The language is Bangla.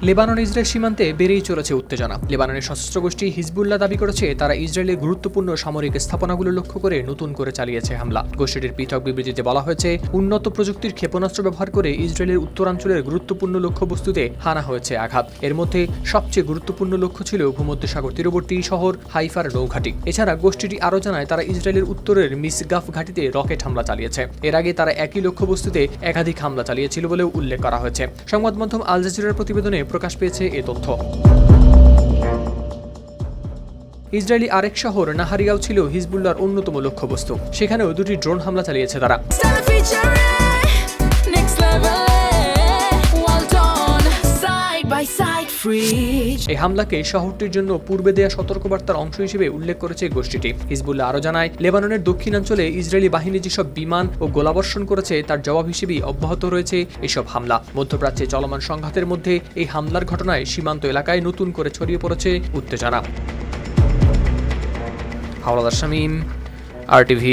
লেবানন ইসরায়েল সীমান্তে বেড়েই চলেছে উত্তেজনা। লেবাননের সশস্ত্র গোষ্ঠী হিজবুল্লাহ দাবি করেছে তারা ইসরায়েলের গুরুত্বপূর্ণ সামরিক স্থাপনাগুলো লক্ষ্য করে নতুন করে চালিয়েছে হামলা। গোষ্ঠীটির পৃথক বিবৃতিতে বলা হয়েছে, উন্নত প্রযুক্তির ক্ষেপণাস্ত্র ব্যবহার করে ইসরায়েলের উত্তরাঞ্চলের গুরুত্বপূর্ণ লক্ষ্যবস্তুতে হানা হয়েছে আঘাত। এর মধ্যে সবচেয়ে গুরুত্বপূর্ণ লক্ষ্য ছিল ভূমধ্যসাগর তীরবর্তী শহর হাইফার নৌঘাঁটি। এছাড়া গোষ্ঠীটি আরও জানায় তারা ইসরায়েলের উত্তরের মিসগাফ ঘাঁটিতে রকেট হামলা চালিয়েছে। এর আগে তারা একই লক্ষ্যবস্তুতে একাধিক হামলা চালিয়েছিল বলেও উল্লেখ করা হয়েছে। সংবাদ মাধ্যম আল জাজিরার প্রতিবেদনে প্রকাশ পেয়েছে এ তথ্য। ইসরায়েলি আরেক শহর নাহারিয়াও ছিল হিজবুল্লাহর অন্যতম লক্ষ্যবস্তু। সেখানেও দুটি ড্রোন হামলা চালিয়েছে তারা। এই হামলাকে শহরটির জন্য পূর্বে দেয়া সতর্কবার্তার অংশ হিসেবে উল্লেখ করেছে গোষ্ঠীটি। হিজবুল্লাহ আরও জানায়, লেবাননের দক্ষিণাঞ্চলে ইসরায়েলি বাহিনী যেসব বিমান ও গোলাবর্ষণ করেছে তার জবাব হিসেবেই অব্যাহত রয়েছে এসব হামলা। মধ্যপ্রাচ্যে চলমান সংঘাতের মধ্যে এই হামলার ঘটনায় সীমান্ত এলাকায় নতুন করে ছড়িয়ে পড়েছে উত্তেজনা। হাওলাদার শামীম, RTV।